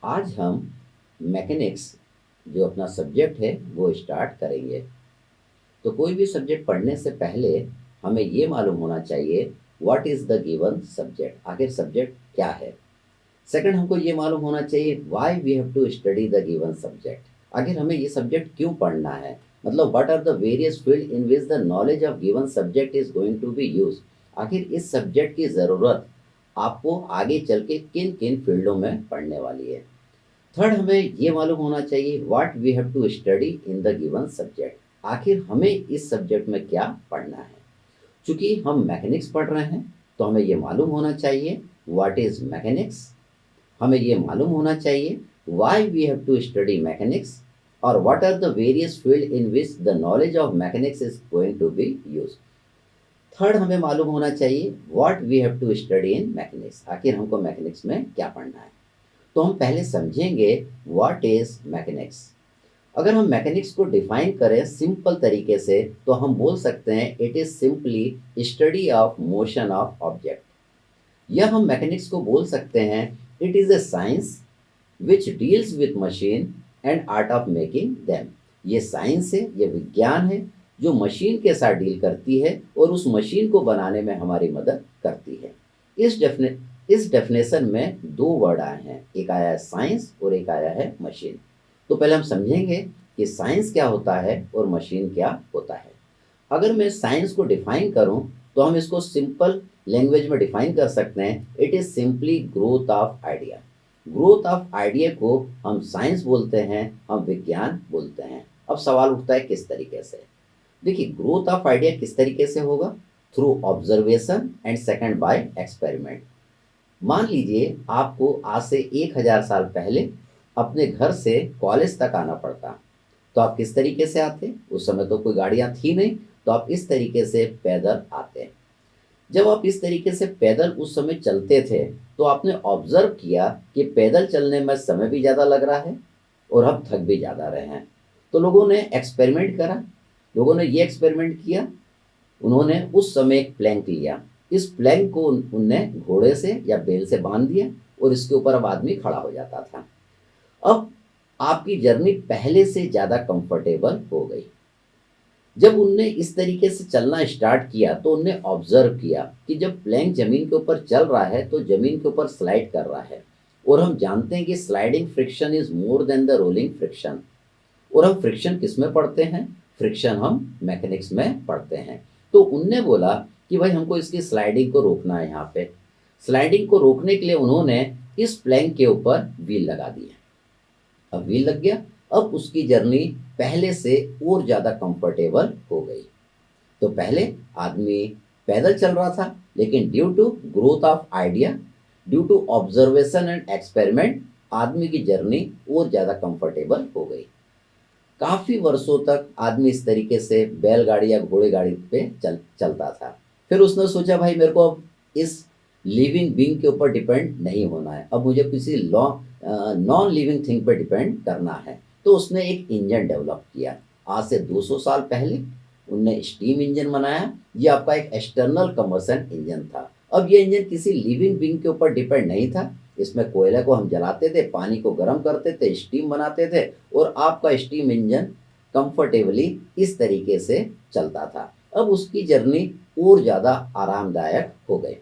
आज हम मैकेनिक्स जो अपना सब्जेक्ट है वो स्टार्ट करेंगे। तो कोई भी सब्जेक्ट पढ़ने से पहले हमें ये मालूम होना चाहिए what is the given subject, आखिर सब्जेक्ट क्या है। सेकंड, हमको ये मालूम होना चाहिए why we have to study the given subject, आखिर हमें ये सब्जेक्ट क्यों पढ़ना है। मतलब what are the various field in which the knowledge of given subject is going to be use, आखिर इस सब्जेक्ट की ज़रूरत आपको आगे चल के किन किन फील्डों में पढ़ने वाली है। थर्ड, हमें ये मालूम होना चाहिए what we have to study in the given subject, आखिर हमें इस सब्जेक्ट में क्या पढ़ना है। चूंकि हम मैकेनिक्स पढ़ रहे हैं तो हमें ये मालूम होना चाहिए व्हाट इज मैकेनिक्स, हमें ये मालूम होना चाहिए why we have to study mechanics और what are the various field in which the knowledge of mechanics is going to be use. Third, हमें मालूम होना चाहिए what we have to study in mechanics, आखिर हमको मैकेनिक्स में क्या पढ़ना है। तो हम पहले समझेंगे व्हाट इज मैकेनिक्स। अगर हम मैकेनिक्स को डिफाइन करें सिंपल तरीके से तो हम बोल सकते हैं it is simply study of motion of object, या हम मैकेनिक्स को बोल सकते हैं it is a science which deals with machine and art of making them. ये साइंस है, ये विज्ञान है जो मशीन के साथ डील करती है और उस मशीन को बनाने में हमारी मदद करती है। इस डेफिने इस डेफिनेशन में दो वर्ड आए हैं, एक आया है साइंस और एक आया है मशीन। तो पहले हम समझेंगे कि साइंस क्या होता है और मशीन क्या होता है। अगर मैं साइंस को डिफाइन करूं तो हम इसको सिंपल लैंग्वेज में डिफाइन कर सकते हैं, it is simply growth of idea. Growth of idea को हम साइंस बोलते हैं, हम विज्ञान बोलते हैं। अब सवाल उठता है किस तरीके से। देखिए, ग्रोथ ऑफ आइडिया किस तरीके से होगा, through observation and second by experiment. मान लीजिए आपको आज से 1000 साल पहले अपने घर से कॉलेज तक आना पड़ता, तो आप किस तरीके से आते। उस समय तो कोई गाड़ियां थी नहीं, तो आप इस तरीके से पैदल आते। जब आप इस तरीके से पैदल उस समय चलते थे तो आपने ऑब्जर्व किया कि पैदल चलने में समय भी ज़्यादा लग रहा है और हम थक भी ज़्यादा रहे हैं। तो लोगों ने एक्सपेरिमेंट करा, लोगों ने ये एक्सपेरिमेंट किया, उन्होंने उस समय एक प्लैंक लिया, इस प्लैंक को उनने घोड़े से या बैल से बांध दिया और इसके ऊपर अब आदमी खड़ा हो जाता था। अब आपकी जर्नी पहले से ज़्यादा कंफर्टेबल हो गई। जब उनने इस तरीके से चलना स्टार्ट किया तो उनने ऑब्जर्व किया कि जब प्लैंक जमीन के ऊपर चल रहा है तो जमीन के ऊपर स्लाइड कर रहा है, और हम जानते हैं कि sliding friction is more than the rolling friction. और हम फ्रिक्शन किस में पढ़ते हैं, फ्रिक्शन हम मैकेनिक्स में पढ़ते हैं। तो उनने बोला कि भाई हमको इसकी स्लाइडिंग को रोकना है। यहाँ पे स्लाइडिंग को रोकने के लिए उन्होंने इस प्लैंक के ऊपर व्हील लगा दिया। अब व्हील लग गया, अब उसकी जर्नी पहले से और ज़्यादा कंफर्टेबल हो गई। तो पहले आदमी पैदल चल रहा था, लेकिन due to growth of idea, due to observation and experiment, आदमी की जर्नी और ज़्यादा कंफर्टेबल हो गई। काफ़ी वर्षों तक आदमी इस तरीके से बैलगाड़ी या घोड़े गाड़ी पे चलता था। फिर उसने सोचा भाई मेरे को अब इस लिविंग बीइंग के ऊपर डिपेंड नहीं होना है, अब मुझे किसी नॉन लिविंग थिंग पे डिपेंड करना है। तो उसने एक इंजन डेवलप किया। आज से 200 साल पहले उनने स्टीम इंजन बनाया। ये आपका एक एक्सटर्नल कंबशन इंजन था। अब ये इंजन किसी लिविंग बीइंग के ऊपर डिपेंड नहीं था। इसमें कोयले को हम जलाते थे, पानी को गर्म करते थे, स्टीम बनाते थे और आपका स्टीम इंजन कंफर्टेबली इस तरीके से चलता था। अब उसकी जर्नी और ज़्यादा आरामदायक हो गई।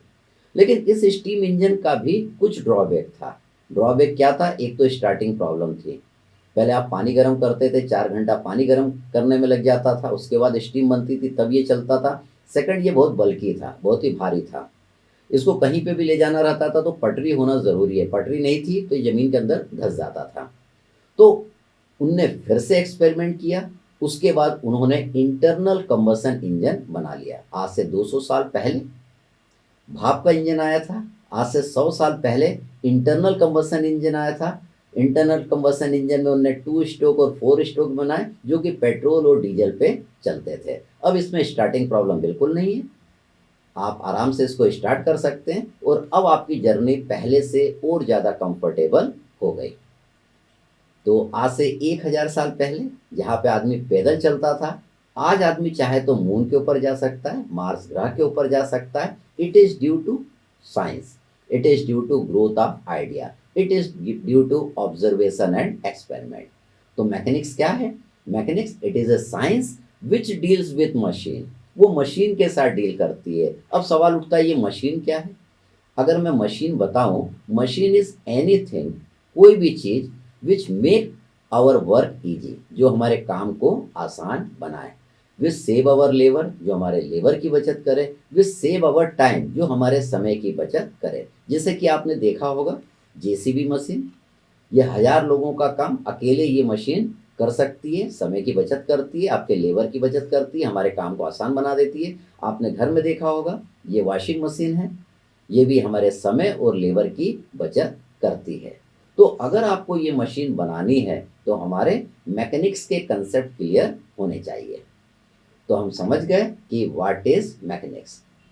लेकिन इस स्टीम इंजन का भी कुछ ड्रॉबैक था। ड्रॉबैक क्या था, एक तो स्टार्टिंग प्रॉब्लम थी। पहले आप पानी गर्म करते थे, 4 घंटा पानी गर्म करने में लग जाता था, उसके बाद स्टीम बनती थी तब ये चलता था। सेकंड, ये बहुत बल्की था, बहुत ही भारी था। इसको कहीं पे भी ले जाना रहता था तो पटरी होना ज़रूरी है, पटरी नहीं थी तो ये ज़मीन के अंदर धंस जाता था। तो उनने फिर से एक्सपेरिमेंट किया। उसके बाद उन्होंने इंटरनल कंबशन इंजन बना लिया। आज से 200 साल पहले भाप का इंजन आया था, आज से 100 साल पहले इंटरनल कंबशन इंजन आया था। इंटरनल कंबशन इंजन में उन्होंने 2 स्ट्रोक और 4 स्ट्रोक बनाए जो कि पेट्रोल और डीजल पे चलते थे। अब इसमें स्टार्टिंग प्रॉब्लम बिल्कुल नहीं है, आप आराम से इसको स्टार्ट कर सकते हैं और अब आपकी जर्नी पहले से और ज़्यादा कंफर्टेबल हो गई। तो आज से 1000 साल पहले जहाँ पे आदमी पैदल चलता था, आज आदमी चाहे तो मून के ऊपर जा सकता है, मार्स ग्रह के ऊपर जा सकता है। It is due to science, it is due to growth of idea. It is due to observation and experiment. तो मैकेनिक्स क्या है? Mechanics it is a science which deals with machine. वो मशीन के साथ डील करती है। अब सवाल उठता है ये मशीन क्या है? अगर मैं मशीन बताऊं, मशीन इज एनीथिंग, कोई भी चीज which make our work easy, जो हमारे काम को आसान बनाए। विच सेव आवर लेबर, जो हमारे लेबर की बचत करे। विच सेव आवर टाइम, जो हमारे समय की बचत करे। जैसे कि आपने देखा होगा जेसीबी मशीन, ये 1000 लोगों का काम अकेले ये मशीन कर सकती है, समय की बचत करती है, आपके लेबर की बचत करती है, हमारे काम को आसान बना देती है। आपने घर में देखा होगा ये वॉशिंग मशीन है, ये भी हमारे समय और लेबर की बचत करती है। तो अगर आपको ये मशीन बनानी है तो हमारे मैकेनिक्स के कंसेप्ट क्लियर होने चाहिए। तो हम समझ गए कि व्हाट इज मैकेनिक्स।